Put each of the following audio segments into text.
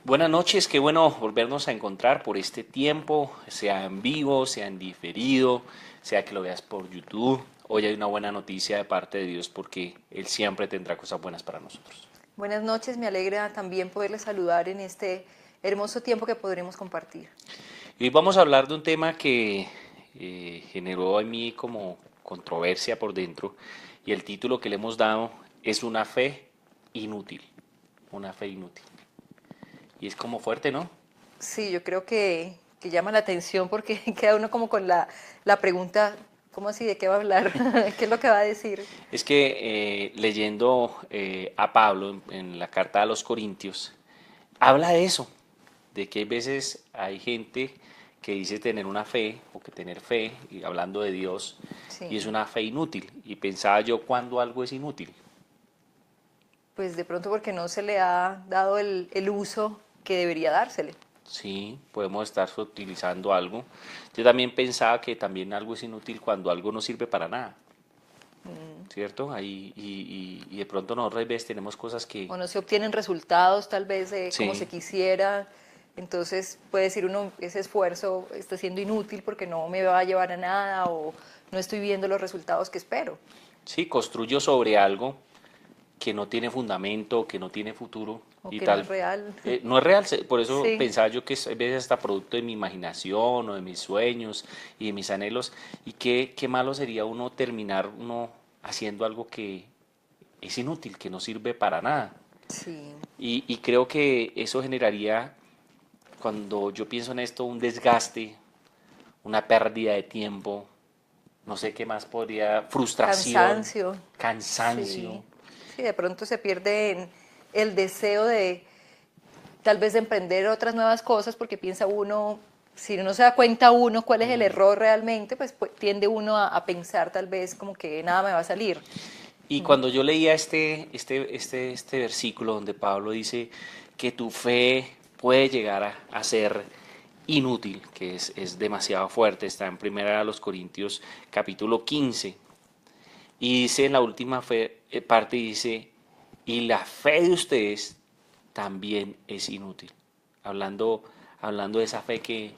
Buenas noches, qué bueno volvernos a encontrar por este tiempo, sea en vivo, sea en diferido, sea que lo veas por YouTube. Hoy hay una buena noticia de parte de Dios porque Él siempre tendrá cosas buenas para nosotros. Buenas noches, me alegra también poderles saludar en este hermoso tiempo que podremos compartir. Y hoy vamos a hablar de un tema que generó en mí como controversia por dentro y el título que le hemos dado es una fe inútil, una fe inútil. Y es como fuerte, ¿no? Sí, yo creo que llama la atención porque queda uno como con la pregunta, ¿cómo así? ¿De qué va a hablar? ¿Qué es lo que va a decir? Es que leyendo a Pablo en la carta a los Corintios, habla de eso, de que hay veces hay gente que dice tener una fe o que tener fe, y hablando de Dios, y es Sí, una fe inútil. Y pensaba yo, ¿cuándo algo es inútil? pues de pronto porque no se le ha dado el uso que debería dársele. Sí, podemos estar utilizando algo. Yo también pensaba que también algo es inútil cuando algo no sirve para nada, ¿cierto? Ahí, y de pronto nosotros a veces tenemos cosas que, O no se obtienen resultados tal vez como se sí, quisiera. Entonces puede decir uno, ese esfuerzo está siendo inútil porque no me va a llevar a nada o no estoy viendo los resultados que espero. sí, construyo sobre algo que no tiene fundamento, que no tiene futuro O y que no es tal. real. No es real, por eso Sí, pensaba yo que es a veces hasta producto de mi imaginación o de mis sueños y de mis anhelos. Y qué malo sería uno terminar uno haciendo algo que es inútil, que no sirve para nada. sí, Y creo que eso generaría, cuando yo pienso en esto, un desgaste, una pérdida de tiempo, no sé qué más podría, frustración, cansancio. cansancio. Sí, sí, de pronto se pierde en el deseo de tal vez de emprender otras nuevas cosas porque piensa uno, si no se da cuenta uno cuál es el error realmente, pues tiende uno a pensar tal vez como que nada me va a salir. Y cuando yo leía este versículo donde Pablo dice que tu fe puede llegar a ser inútil, que es demasiado fuerte, está en primera de los Corintios capítulo 15, y dice en la última parte, dice, y la fe de ustedes también es inútil. Hablando, hablando de esa fe que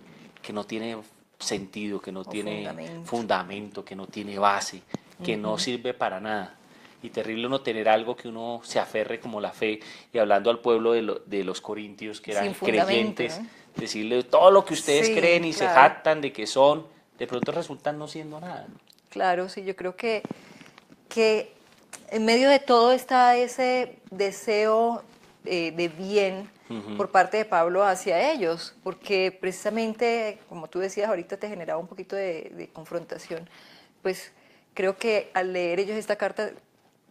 no tiene sentido, que no O tiene fundamento. fundamento, que no tiene base, que no sirve para nada. Y terrible uno tener algo que uno se aferre como la fe. Y hablando al pueblo de los corintios que Sin eran fundamento, creyentes, ¿no? decirle todo lo que ustedes Sí, creen y se claro, jactan de que son, de pronto resultan no siendo nada. claro, sí, yo creo que en medio de todo está ese deseo de bien Ujú. por parte de Pablo hacia ellos, porque precisamente, como tú decías, ahorita te generaba un poquito de confrontación, pues creo que al leer ellos esta carta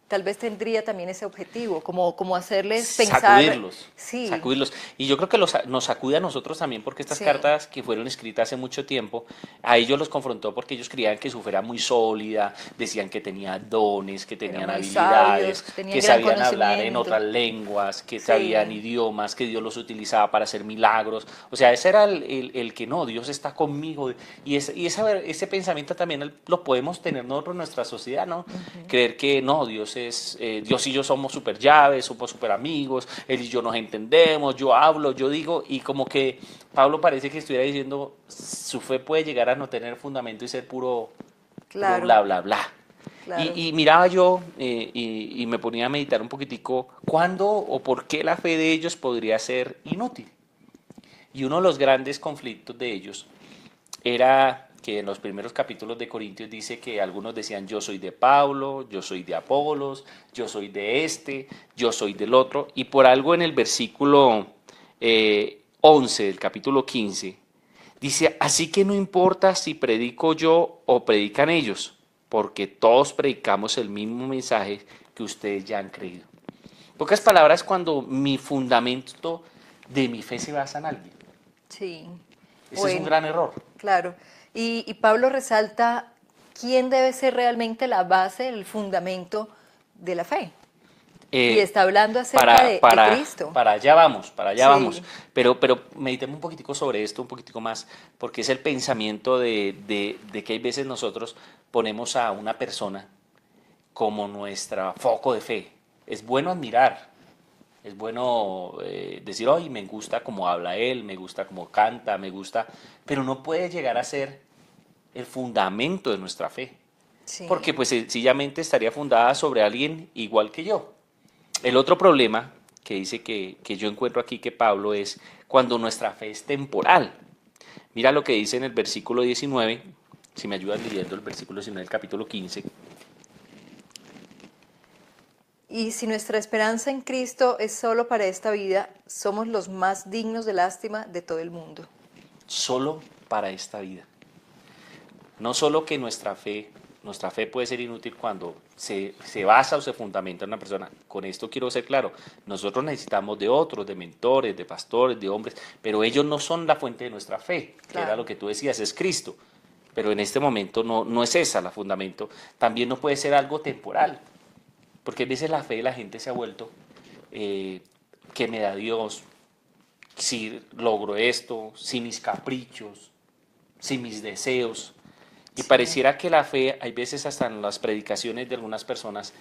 tal vez tendría también ese objetivo, como hacerles pensar, Sacudirlos, sí, sacudirlos. Y yo creo que nos sacude a nosotros también porque estas sí, cartas que fueron escritas hace mucho tiempo, a ellos los confrontó porque ellos creían que su fe era muy sólida, decían que tenía dones, que eran tenían muy habilidades, sabios, tenían que gran sabían hablar en conocimiento, otras lenguas, que sabían sí, idiomas, que Dios los utilizaba para hacer milagros. O sea, ese era el que no, Dios está conmigo. Ese pensamiento también lo podemos tener nosotros en nuestra sociedad, ¿no? Creer que no, Dios y yo somos super llaves, somos super amigos, Él y yo nos entendemos, yo hablo, yo digo, y como que Pablo parece que estuviera diciendo, su fe puede llegar a no tener fundamento y ser puro claro, bla, bla, bla. claro. Y miraba yo y me ponía a meditar un poquitico, ¿cuándo o por qué la fe de ellos podría ser inútil? Y uno de los grandes conflictos de ellos era que en los primeros capítulos de Corintios dice que algunos decían yo soy de Pablo, yo soy de Apolos, yo soy de este, yo soy del otro, y por algo en el versículo 11 del capítulo 15 dice, así que no importa si predico yo o predican ellos, porque todos predicamos el mismo mensaje que ustedes ya han creído. En pocas palabras, cuando mi fundamento de mi fe se basa en alguien. Sí, Ese es un bueno, gran error. claro. Y Pablo resalta quién debe ser realmente la base, el fundamento de la fe. Y Eh, está hablando acerca de Cristo. para allá vamos. Sí, Pero meditemos un poquitico sobre esto, un poquitico más, porque es el pensamiento de que hay veces nosotros ponemos a una persona como nuestro foco de fe. Es bueno admirar, Es bueno decir, oye, me gusta cómo habla él, me gusta cómo canta, me gusta, pero no puede llegar a ser el fundamento de nuestra fe, Sí. porque pues sencillamente estaría fundada sobre alguien igual que yo. El otro problema que dice que yo encuentro aquí que Pablo es cuando nuestra fe es temporal. Mira lo que dice en el versículo 19, si me ayudas leyendo el versículo 19 del capítulo 15. Y si nuestra esperanza en Cristo es solo para esta vida, somos los más dignos de lástima de todo el mundo. Solo para esta vida. No solo que nuestra fe puede ser inútil cuando se basa o se fundamenta en una persona. Con esto quiero ser claro, nosotros necesitamos de otros, de mentores, de pastores, de hombres, pero ellos no son la fuente de nuestra fe, que era Claro. lo que tú decías, es Cristo. Pero en este momento no es esa la fundamento. También no puede ser algo temporal, porque a veces la fe de la gente se ha vuelto, eh, que me da Dios, si logro esto, si mis caprichos, si mis deseos. Y Sí. pareciera que la fe, hay veces hasta en las predicaciones de algunas personas,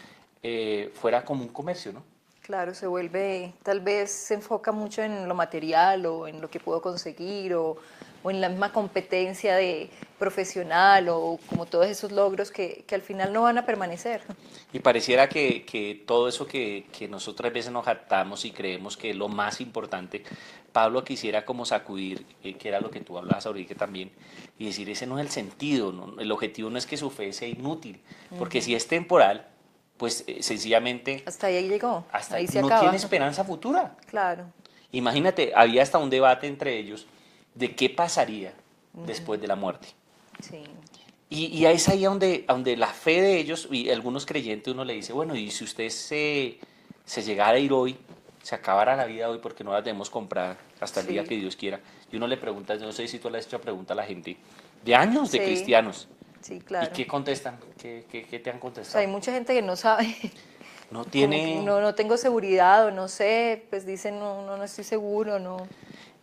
fuera como un comercio, ¿no? Claro, se vuelve, tal vez se enfoca mucho en lo material o en lo que puedo conseguir o en la misma competencia de profesional o como todos esos logros que al final no van a permanecer. Y pareciera que todo eso que nosotras a veces nos jactamos y creemos que es lo más importante, Pablo quisiera como sacudir, que era lo que tú hablabas ahorita también, y decir, ese no es el sentido, ¿no? El objetivo no es que su fe sea inútil, porque si es temporal, pues sencillamente Hasta ahí llegó, hasta ahí se no tiene acaba. esperanza futura. Claro, Imagínate, había hasta un debate entre ellos de qué pasaría después de la muerte. sí, Y es ahí donde la fe de ellos, y algunos creyentes, uno le dice, bueno, y si usted se llegara a ir hoy, se acabara la vida hoy porque no la debemos comprar hasta el día sí, que Dios quiera, y uno le pregunta, yo no sé si tú le has hecho pregunta a la gente, de años de sí, cristianos, sí, ¿y claro. qué contestan? ¿Qué te han O sea, hay contestado? mucha gente que no sabe, No como que tiene. no tengo seguridad o no sé, pues dicen no estoy seguro, no.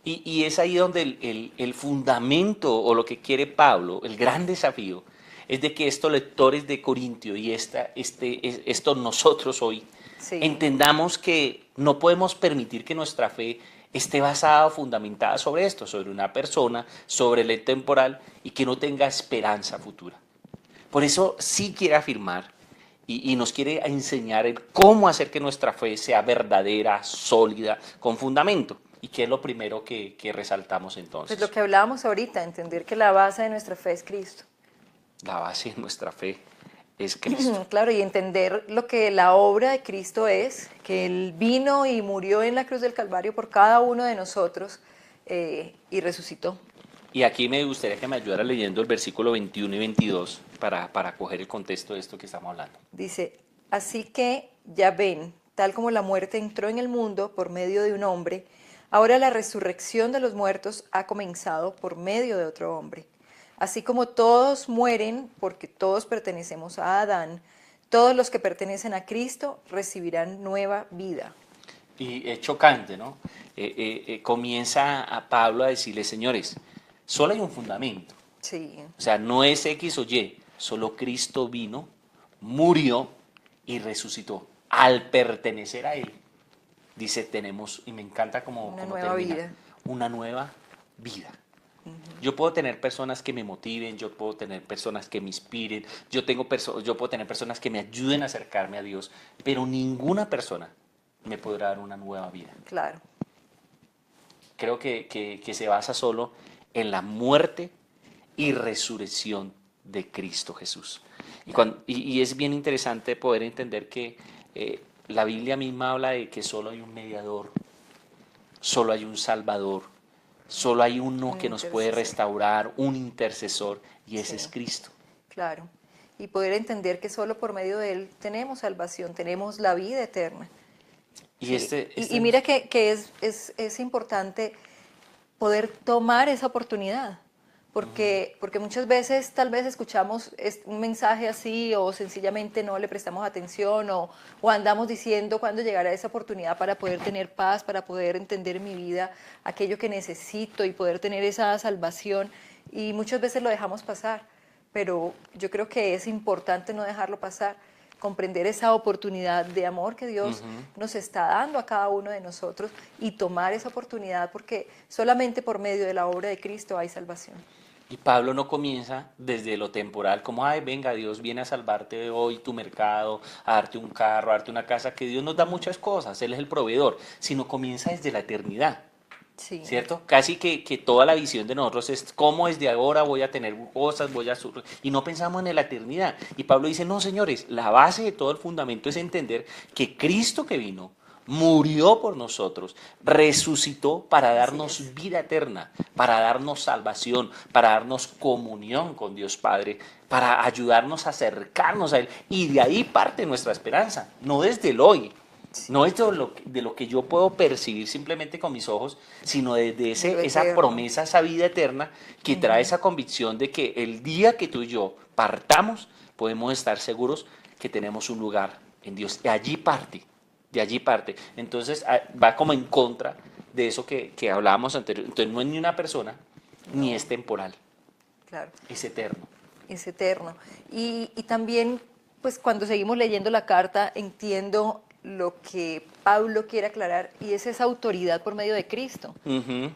Y es ahí donde el fundamento o lo que quiere Pablo, el gran desafío, es de que estos lectores de Corintio y estos nosotros hoy Sí, entendamos que no podemos permitir que nuestra fe esté basada o fundamentada sobre esto, sobre una persona, sobre el temporal y que no tenga esperanza futura. Por eso sí quiere afirmar y nos quiere enseñar el cómo hacer que nuestra fe sea verdadera, sólida, con fundamento. ¿Y qué es lo primero que resaltamos pues lo entonces? que hablábamos ahorita, entender que la base de nuestra fe es Cristo. La base de nuestra fe es Cristo. Claro, y entender lo que la obra de Cristo es, que Él vino y murió en la cruz del Calvario por cada uno de nosotros y resucitó. Y aquí me gustaría que me ayudara leyendo el versículo 21 y 22 para coger el contexto de esto que estamos hablando. Dice, así que ya ven, tal como la muerte entró en el mundo por medio de un hombre, ahora la resurrección de los muertos ha comenzado por medio de otro hombre. Así como todos mueren porque todos pertenecemos a Adán, todos los que pertenecen a Cristo recibirán nueva vida. Y es chocante, ¿no? Comienza a Pablo a decirle, señores, solo hay un fundamento. Sí, O sea, no es X o Y, solo Cristo vino, murió y resucitó. Al pertenecer a Él, dice, tenemos, y me encanta una como nueva termina, vida. una nueva vida. Yo puedo tener personas que me motiven, yo puedo tener personas que me inspiren, yo puedo tener personas que me ayuden a acercarme a Dios, pero ninguna persona me podrá dar una nueva vida. Claro, Creo que se basa solo en la muerte y resurrección de Cristo Jesús. claro. Y es bien interesante poder entender que la Biblia misma habla de que solo hay un mediador, solo hay un salvador, solo hay uno Un que nos puede intercesor. restaurar, un intercesor, y ese es Sí, Cristo. claro. Y poder entender que solo por medio de Él tenemos salvación, tenemos la vida eterna. Y Sí, este, y este mira que es importante poder tomar esa oportunidad, porque muchas veces tal vez escuchamos un mensaje así o sencillamente no le prestamos atención o andamos diciendo cuándo llegará esa oportunidad para poder tener paz, para poder entender en mi vida aquello que necesito y poder tener esa salvación y muchas veces lo dejamos pasar, pero yo creo que es importante no dejarlo pasar comprender esa oportunidad de amor que Dios nos está dando a cada uno de nosotros y tomar esa oportunidad, porque solamente por medio de la obra de Cristo hay salvación. Y Pablo no comienza desde lo temporal, como, ay, venga, Dios viene a salvarte hoy tu mercado, a darte un carro, a darte una casa, que Dios nos da muchas cosas, Él es el proveedor, sino comienza desde la eternidad. Sí, ¿Cierto? Casi que toda la visión de nosotros es cómo desde ahora voy a tener cosas, y no pensamos en la eternidad. Y Pablo dice, no, señores, la base de todo el fundamento es entender que Cristo que vino, murió por nosotros, resucitó para darnos vida eterna, para darnos salvación, para darnos comunión con Dios Padre, para ayudarnos a acercarnos a Él. Y de ahí parte nuestra esperanza, no desde el hoy. No es de lo que yo puedo percibir simplemente con mis ojos, sino desde esa promesa, esa vida eterna que trae esa convicción de que el día que tú y yo partamos, podemos estar seguros que tenemos un lugar en Dios. De allí parte, de allí parte. Entonces va como en contra de eso que hablábamos anteriormente. Entonces no es ni una persona, ni es temporal. Claro. Es eterno. Es eterno. Y también, pues cuando seguimos leyendo la carta, entiendo lo que Pablo quiere aclarar, y es esa autoridad por medio de Cristo.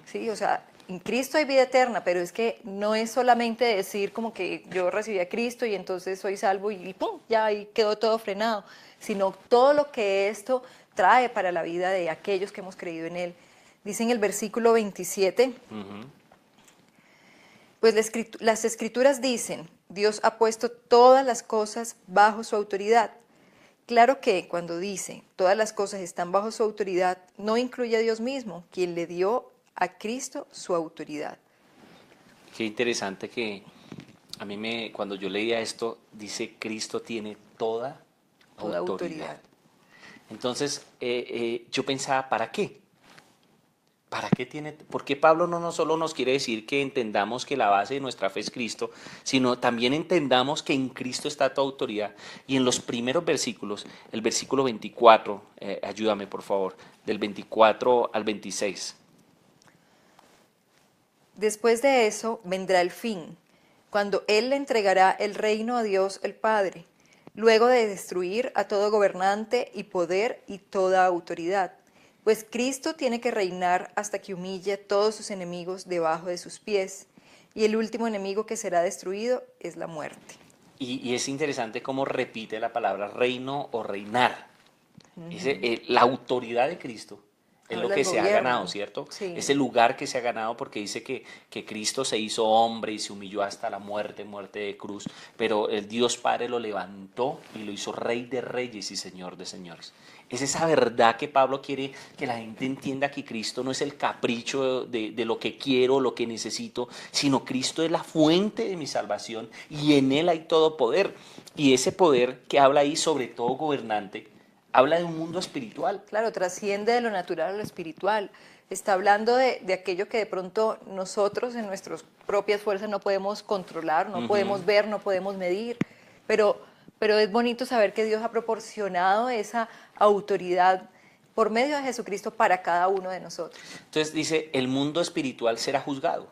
Sí, o sea, en Cristo hay vida eterna, pero es que no es solamente decir como que yo recibí a Cristo y entonces soy salvo y ¡pum!, ya ahí quedó todo frenado, sino todo lo que esto trae para la vida de aquellos que hemos creído en Él. Dice en el versículo 27, pues las Escrituras dicen, Dios ha puesto todas las cosas bajo su autoridad. Claro que cuando dice todas las cosas están bajo su autoridad, no incluye a Dios mismo, quien le dio a Cristo su autoridad. Qué interesante que a mí cuando yo leía esto, dice Cristo tiene toda autoridad. Entonces yo pensaba, ¿para qué? ¿Para qué tiene? ¿Por qué Pablo no solo nos quiere decir que entendamos que la base de nuestra fe es Cristo, sino también entendamos que en Cristo está tu autoridad? Y en los primeros versículos, el versículo 24, ayúdame por favor, del 24 al 26. Después de eso vendrá el fin, cuando Él le entregará el reino a Dios el Padre, luego de destruir a todo gobernante y poder y toda autoridad. Pues Cristo tiene que reinar hasta que humille a todos sus enemigos debajo de sus pies, y el último enemigo que será destruido es la muerte. Y es interesante cómo repite la palabra reino o reinar. La autoridad de Cristo es lo que se ha ganado, ¿cierto? Sí. Es el lugar que se ha ganado, porque dice que Cristo se hizo hombre y se humilló hasta la muerte de cruz, pero el Dios Padre lo levantó y lo hizo Rey de Reyes y Señor de Señores. Es esa verdad que Pablo quiere que la gente entienda, que Cristo no es el capricho de lo que quiero, lo que necesito, sino Cristo es la fuente de mi salvación y en Él hay todo poder. Y ese poder que habla ahí, sobre todo gobernante, habla de un mundo espiritual. Claro, trasciende de lo natural a lo espiritual. Está hablando de aquello que de pronto nosotros en nuestras propias fuerzas no podemos controlar, no podemos ver, no podemos medir, pero es bonito saber que Dios ha proporcionado esa autoridad por medio de Jesucristo para cada uno de nosotros. Entonces dice, el mundo espiritual será juzgado,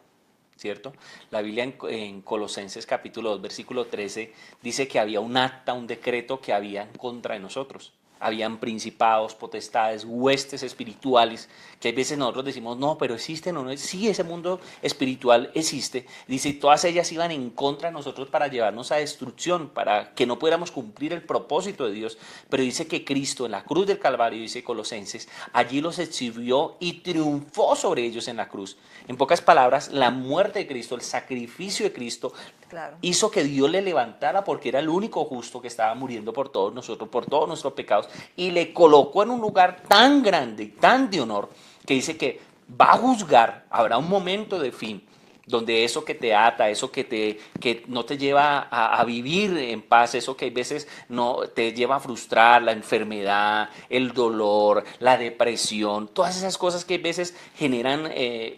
¿cierto? La Biblia en Colosenses capítulo 2, versículo 13, dice que había un acta, un decreto que había en contra de nosotros. Habían principados, potestades, huestes espirituales, que a veces nosotros decimos, no, pero existen o no. Sí, ese mundo espiritual existe. Dice, todas ellas iban en contra de nosotros para llevarnos a destrucción, para que no pudiéramos cumplir el propósito de Dios. Pero dice que Cristo en la cruz del Calvario, dice Colosenses, allí los exhibió y triunfó sobre ellos en la cruz. En pocas palabras, la muerte de Cristo, el sacrificio de Cristo, claro, hizo que Dios le levantara, porque era el único justo que estaba muriendo por todos nosotros, por todos nuestros pecados, y le colocó en un lugar tan grande y tan de honor, que dice que va a juzgar, habrá un momento de fin, donde eso que te ata, eso que no te lleva a vivir en paz, eso que a veces no te lleva a frustrar, la enfermedad, el dolor, la depresión, todas esas cosas que a veces generan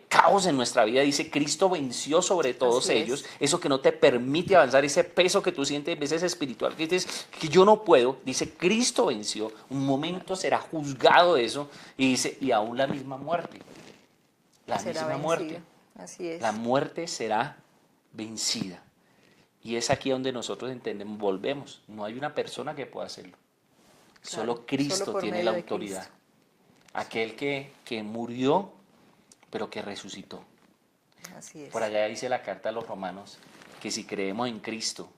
caos en nuestra vida, dice Cristo venció sobre todos ellos, eso que no te permite avanzar, ese peso que tú sientes a veces espiritual, que dices que yo no puedo, dice Cristo venció, un momento será juzgado eso, y dice, y aún la misma muerte, la misma muerte. Así es. La muerte será vencida. Y es aquí donde nosotros entendemos, volvemos. No hay una persona que pueda hacerlo. Solo Claro, Cristo solo por tiene medio la de autoridad. Cristo. Aquel que murió, pero que resucitó. Así Por es. allá dice la carta a los romanos que si creemos en Cristo,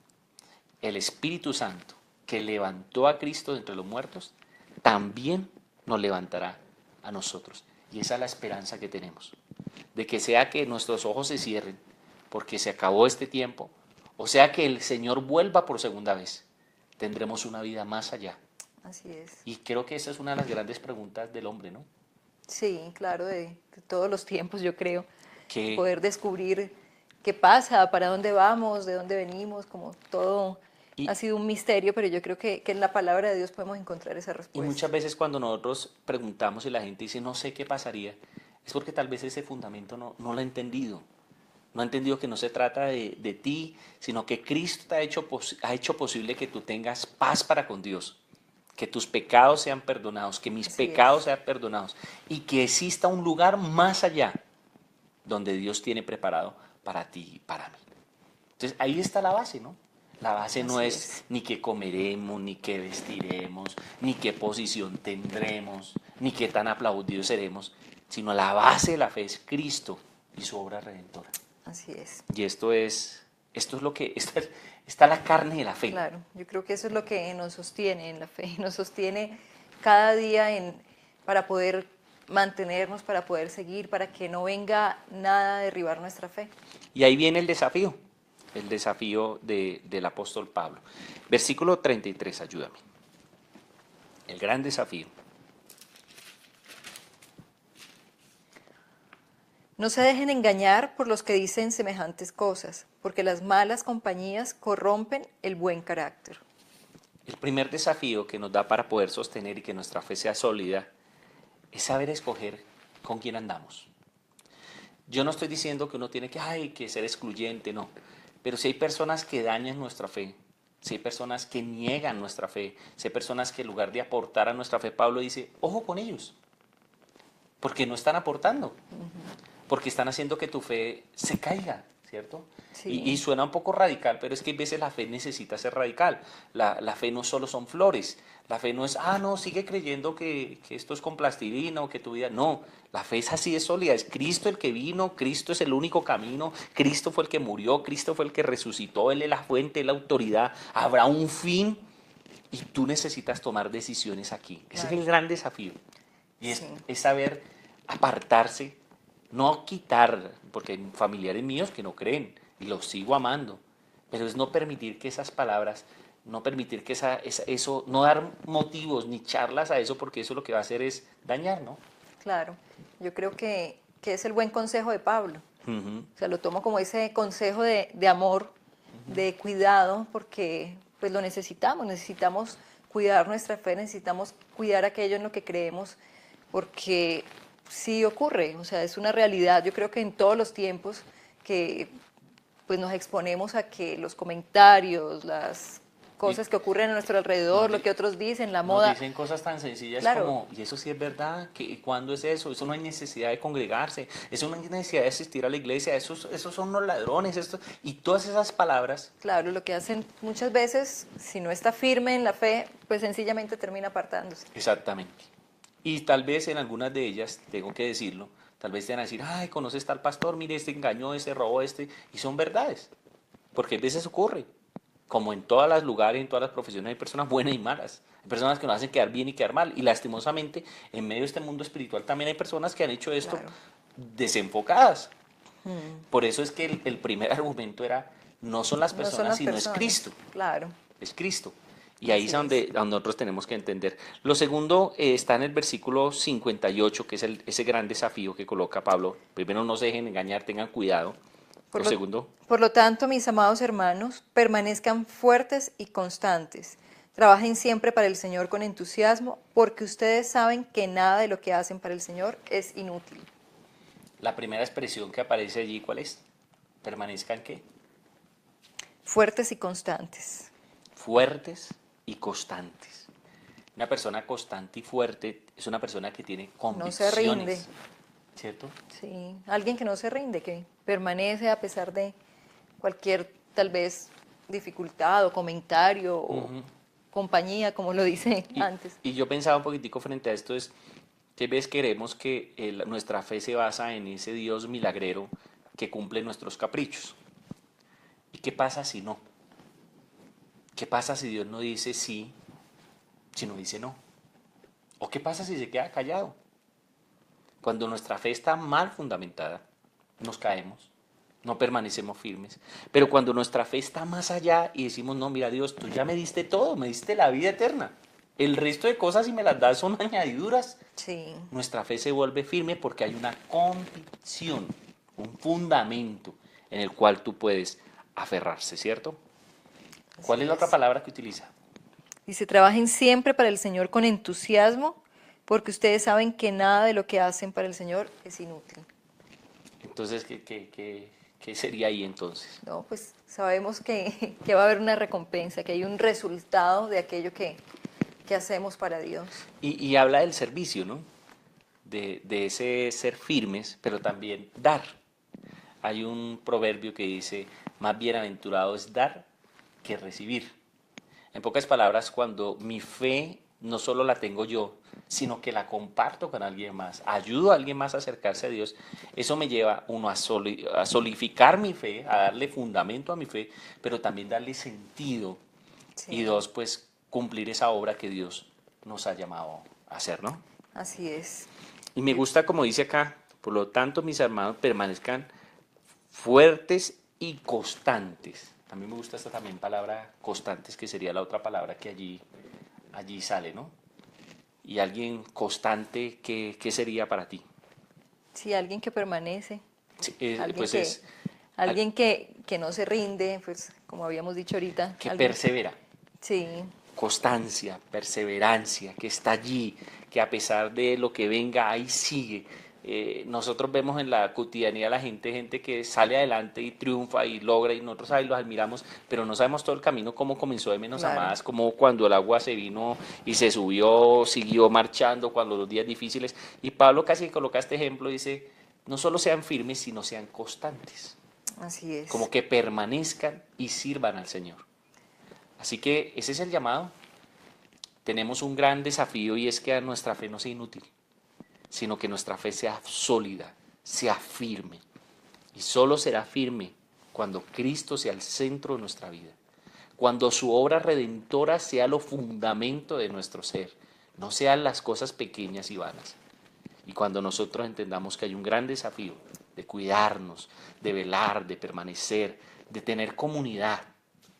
el Espíritu Santo que levantó a Cristo de entre los muertos, también nos levantará a nosotros. Y esa es la esperanza que tenemos. De que sea que nuestros ojos se cierren porque se acabó este tiempo, o sea que el Señor vuelva por segunda vez, tendremos una vida más allá. Así es. Y creo que esa es una de las grandes preguntas del hombre, ¿no? Sí, claro, de todos los tiempos, yo creo. Que, Poder descubrir qué pasa, para dónde vamos, de dónde venimos, como todo y, ha sido un misterio, pero yo creo que en la palabra de Dios podemos encontrar esa y respuesta. muchas veces cuando nosotros preguntamos y la gente dice no sé qué pasaría, es porque tal vez ese fundamento no lo ha entendido. No ha entendido que no se trata de ti, sino que Cristo te ha hecho posible que tú tengas paz para con Dios, que tus pecados sean perdonados, que mis Así pecados es. sean perdonados y que exista un lugar más allá donde Dios tiene preparado para ti y para mí. Entonces ahí está la base, ¿no? La base no Así es es. ni qué comeremos, ni qué vestiremos, ni qué posición tendremos, ni qué tan aplaudidos seremos, sino la base de la fe es Cristo y su obra redentora. Así es. Y esto es lo que, está la carne de la fe. Claro, yo creo que eso es lo que nos sostiene en la fe, nos sostiene cada día para poder mantenernos, para poder seguir, para que no venga nada a derribar nuestra fe. Y ahí viene el desafío del apóstol Pablo. Versículo 33, ayúdame. El gran desafío. No se dejen engañar por los que dicen semejantes cosas, porque las malas compañías corrompen el buen carácter. El primer desafío que nos da para poder sostener y que nuestra fe sea sólida es saber escoger con quién andamos. Yo no estoy diciendo que uno tiene que ser excluyente, no. Pero si hay personas que dañan nuestra fe, si hay personas que niegan nuestra fe, si hay personas que en lugar de aportar a nuestra fe, Pablo dice, ojo con ellos, porque no están aportando, porque están haciendo que tu fe se caiga, ¿cierto? Y Sí, suena un poco radical, pero es que a veces la fe necesita ser radical. La fe no solo son flores, la fe no es, no, sigue creyendo que esto es con plastilina o que tu vida, no, la fe es así de sólida, es Cristo el que vino, Cristo es el único camino, Cristo fue el que murió, Cristo fue el que resucitó, Él es la fuente, Él es la autoridad, habrá un fin y tú necesitas tomar decisiones aquí. Ese es claro. el gran desafío. Y Sí, es saber apartarse, no quitar, porque hay familiares míos que no creen y los sigo amando, pero es no permitir que esas palabras, no permitir que eso, no dar motivos ni charlas a eso, porque eso lo que va a hacer es dañar, ¿no? claro. Yo creo que es el buen consejo de Pablo. Ujú. O sea, lo tomo como ese consejo de amor, de cuidado, porque pues lo necesitamos cuidar nuestra fe, necesitamos cuidar aquello en lo que creemos, porque sí ocurre, o sea, es una realidad. Yo creo que en todos los tiempos que pues nos exponemos a que los comentarios, las Y cosas que ocurren a nuestro nos, alrededor, lo di- que otros dicen, la nos moda, dicen cosas tan sencillas claro, como, y eso sí es verdad, ¿cuándo es eso? Eso no hay necesidad de congregarse, eso no hay necesidad de asistir a la iglesia, esos son los ladrones, y todas esas palabras. claro, lo que hacen muchas veces, si no está firme en la fe, pues sencillamente termina apartándose. Exactamente. Y tal vez en algunas de ellas, tengo que decirlo, tal vez te van a decir, conoces tal pastor, mire, este engañó, este robó, y son verdades. Porque a veces ocurre. Como en todos los lugares, en todas las profesiones, hay personas buenas y malas. Hay personas que nos hacen quedar bien y quedar mal. Y lastimosamente, en medio de este mundo espiritual también hay personas que han hecho esto Claro. desenfocadas. Mm. Por eso es que el primer argumento era, no son las No son personas, las sino es personas, Cristo. claro, Es Cristo. Y ahí es así es. donde nosotros tenemos que entender. Lo segundo está en el versículo 58, que es ese gran desafío que coloca Pablo. Primero, no se dejen engañar, tengan cuidado. Por Lo lo, segundo, por lo tanto, mis amados hermanos, permanezcan fuertes y constantes. Trabajen siempre para el Señor con entusiasmo, porque ustedes saben que nada de lo que hacen para el Señor es inútil. la primera expresión que aparece allí, ¿cuál es? Permanezcan, ¿qué? Fuertes y constantes. Fuertes y constantes. Una persona constante y fuerte es una persona que tiene No se rinde. convicciones, ¿cierto? Sí, alguien que no se rinde, que permanece a pesar de cualquier, tal vez, dificultad o comentario o compañía, como lo dice antes. Y yo pensaba un poquitico frente a esto, es que ves queremos que nuestra fe se basa en ese Dios milagrero que cumple nuestros caprichos. ¿Y qué pasa si no? ¿Qué pasa si Dios no dice sí, si no dice no? ¿O qué pasa si se queda callado? Cuando nuestra fe está mal fundamentada, nos caemos, no permanecemos firmes. Pero cuando nuestra fe está más allá y decimos, no, mira Dios, tú ya me diste todo, me diste la vida eterna. El resto de cosas, si me las das, son añadiduras. Sí. Nuestra fe se vuelve firme porque hay una convicción, un fundamento en el cual tú puedes aferrarse, ¿cierto? ¿Cuál Así es la otra palabra que utiliza? Dice, trabajen siempre para el Señor con entusiasmo, porque ustedes saben que nada de lo que hacen para el Señor es inútil. Entonces, ¿qué sería ahí entonces? No, pues sabemos que va a haber una recompensa, que hay un resultado de aquello que hacemos para Dios. Y habla del servicio, ¿no? De ese ser firmes, pero también dar. Hay un proverbio que dice, más bienaventurado es dar que recibir. En pocas palabras, cuando mi fe no solo la tengo yo, sino que la comparto con alguien más, ayudo a alguien más a acercarse a Dios, eso me lleva, uno, a solidificar mi fe, a darle fundamento a mi fe, pero también darle sentido. Y Sí, dos, pues cumplir esa obra que Dios nos ha llamado a hacer, ¿no? así es. Y me gusta como dice acá, por lo tanto, mis hermanos permanezcan fuertes y constantes. A mí me gusta esta también palabra constantes, que sería la otra palabra que allí sale, ¿no? Y alguien constante, ¿qué sería para ti? Sí, alguien que permanece, Sí, alguien pues que, es alguien que no se rinde, pues como habíamos dicho ahorita. que Alguien, persevera, sí, constancia, perseverancia, que está allí, que a pesar de lo que venga, ahí sigue. Nosotros vemos en la cotidianidad la gente que sale adelante y triunfa y logra, y nosotros ahí los admiramos, pero no sabemos todo el camino, cómo comenzó de menos a claro. más, cómo cuando el agua se vino y se subió, siguió marchando cuando los días difíciles. Y Pablo casi coloca este ejemplo, dice, no solo sean firmes, sino sean constantes, Así es. como que permanezcan y sirvan al Señor. Así que ese es el llamado. Tenemos un gran desafío y es que nuestra fe no sea inútil, sino que nuestra fe sea sólida, sea firme. Y solo será firme cuando Cristo sea el centro de nuestra vida, cuando su obra redentora sea lo fundamento de nuestro ser, no sean las cosas pequeñas y vanas. Y cuando nosotros entendamos que hay un gran desafío de cuidarnos, de velar, de permanecer, de tener comunidad,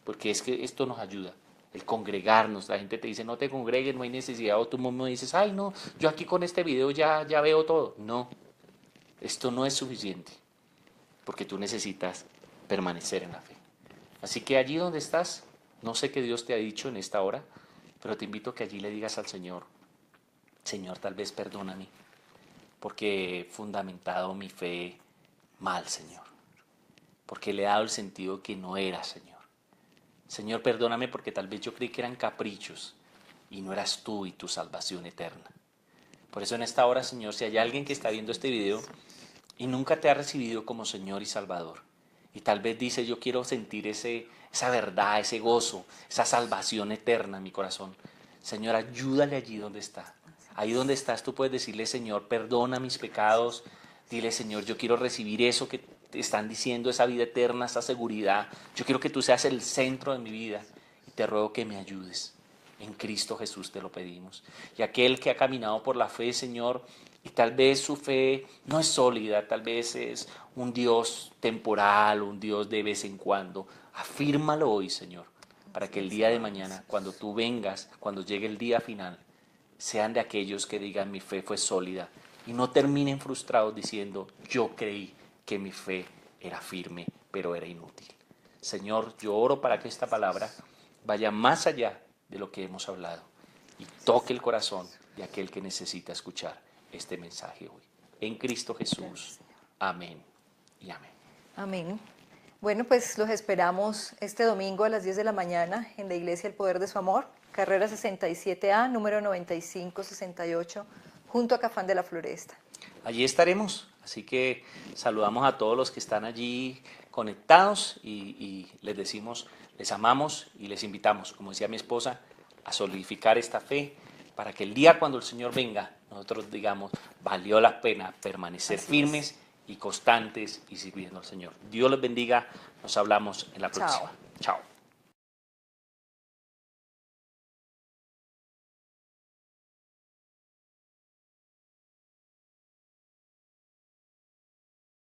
porque es que esto nos ayuda, el congregarnos. La gente te dice, no te congregues, no hay necesidad, o tú mismo dices, ay no, yo aquí con este video ya veo todo. No, esto no es suficiente, porque tú necesitas permanecer en la fe. Así que allí donde estás, no sé qué Dios te ha dicho en esta hora, pero te invito a que allí le digas al Señor, Señor, tal vez perdóname, porque he fundamentado mi fe mal, Señor, porque le he dado el sentido que no era, Señor. Señor, perdóname porque tal vez yo creí que eran caprichos y no eras tú y tu salvación eterna. Por eso en esta hora, Señor, si hay alguien que está viendo este video y nunca te ha recibido como Señor y Salvador, y tal vez dice, yo quiero sentir esa verdad, ese gozo, esa salvación eterna en mi corazón, Señor, ayúdale allí donde está. Ahí donde estás tú puedes decirle, Señor, perdona mis pecados. Dile, Señor, yo quiero recibir eso que te están diciendo, esa vida eterna, esa seguridad. Yo quiero que tú seas el centro de mi vida y te ruego que me ayudes. En Cristo Jesús te lo pedimos. Y aquel que ha caminado por la fe, Señor, y tal vez su fe no es sólida, tal vez es un Dios temporal, un Dios de vez en cuando, afírmalo hoy, Señor, para que el día de mañana, cuando tú vengas, cuando llegue el día final, sean de aquellos que digan mi fe fue sólida y no terminen frustrados diciendo yo creí que mi fe era firme, pero era inútil. Señor, yo oro para que esta palabra vaya más allá de lo que hemos hablado y toque el corazón de aquel que necesita escuchar este mensaje hoy. En Cristo Jesús. Amén y amén. Amén. Bueno, pues los esperamos este domingo a las 10 de la mañana en la Iglesia El Poder de Su Amor, carrera 67A, número 9568, junto a Cafán de la Floresta. Allí estaremos, así que saludamos a todos los que están allí conectados y les decimos Les amamos y les invitamos, como decía mi esposa, a solidificar esta fe para que el día cuando el Señor venga, nosotros digamos, valió la pena permanecer firmes y constantes y sirviendo al Señor. Dios los bendiga. Nos hablamos en la próxima. Chao. Chao.